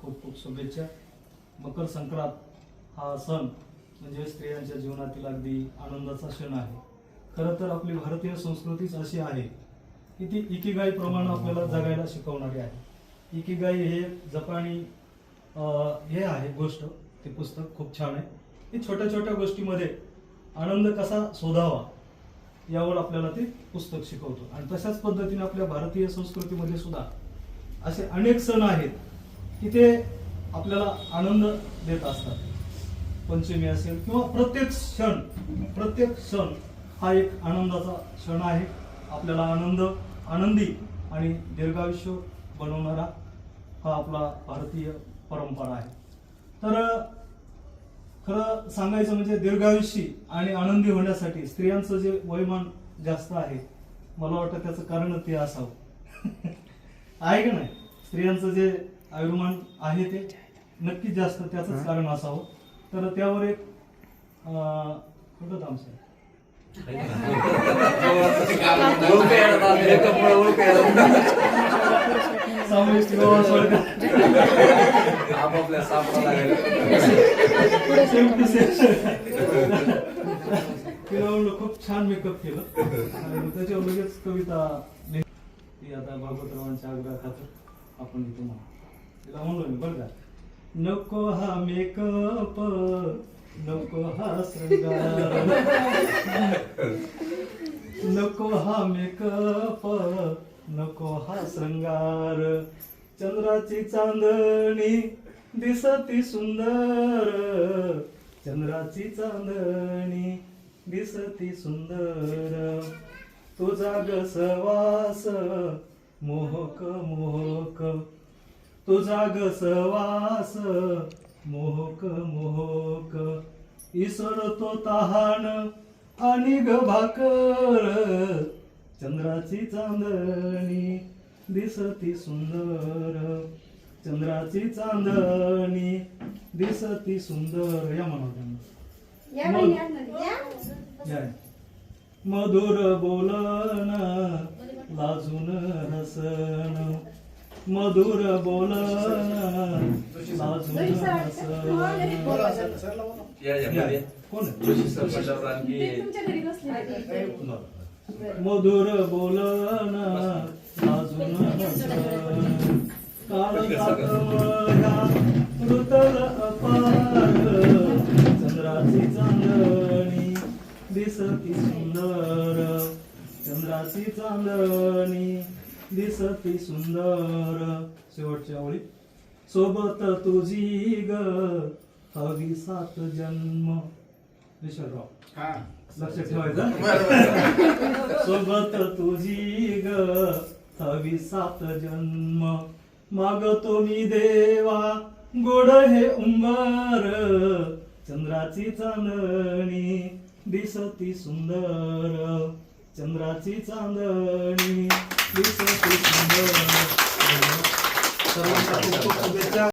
खूप खूप शुभेच्छा. मकर संक्रांत हा सण म्हणजे स्त्रियांच्या जीवनातील अगदी आनंदाचा क्षण आहे. खरं तर आपली भारतीय संस्कृतीच अशी आहे की ती इकिगाई प्रमाणे आपल्याला जगायला शिकवणारी आहे. इकिगाई हे जपानी हे आहे गोष्ट, ते पुस्तक खूप छान आहे. ती छोट्या छोट्या गोष्टीमध्ये आनंद कसा शोधावा यावर आपल्याला ते पुस्तक शिकवतो. आणि तशाच पद्धतीने आपल्या भारतीय संस्कृतीमध्ये सुद्धा असे अनेक सण आहेत की ते आपल्याला आनंद देत असतात. पंचमी असेल किंवा प्रत्येक सण हा एक आनंदाचा क्षण आहे. आपल्याला आनंदी आणि दीर्घायुष्य बनवणारा हा आपला भारतीय परंपरा आहे. तर खरं सांगायचं म्हणजे दीर्घायुष्य आणि आनंदी होण्यासाठी स्त्रियांचं जे वयमान जास्त आहे, मला वाटतं त्याचं कारण ते असावं. आहे का नाही? स्त्रियांचं जे आयुर्मान आहे ते नक्कीच जास्त, त्याचंच कारण असावं. तर त्यावर एक कुठं थांबचं खूप छान मेकअप केलं आणि त्याच्यावर लगेच कविता ती आता भागवतरावांच्या आग्रहाखातर आपण इथे तिला म्हणलो मी बरं का. नको हा मेकअप, नको हा श्रृंगार, नको हा मेकअप, नको हा श्रृंगार, चंद्राची चांदणी दिसती सुंदर, चंद्राची चांदणी दिसती सुंदर, तुझा ग सहवास मोहक मोहक, तुझा ग सहवास मोहक मोहक, इसरतो तहान आणि ग भाकर, चंद्राची चांदणी दिसती सुंदर, चंद्राची चांदणी दिसती सुंदर. या म्हणा मधुर बोलन लाजून हसन, मधुर बोलन लाजून हसन. मधुर बोलन लाजून हसन, काळजातमया मृतल अपार, चंद्राची चांदणी दिसती सुंदर, चंद्राची चांदणी दिसती सुंदर. शेवटच्या ओळी. सोबत तुझी ग हवी 7 जन्म. विशालराव लक्षात ठेवायचं. सोबत तुझी ग हवी 7 जन्म, मागतो मी देवा गोड हे उंबर, चंद्राची चांदणी दिसती सुंदर, चंद्राची चांदणी दिसती सुंदर. सर्वांना खूप खूप शुभेच्छा.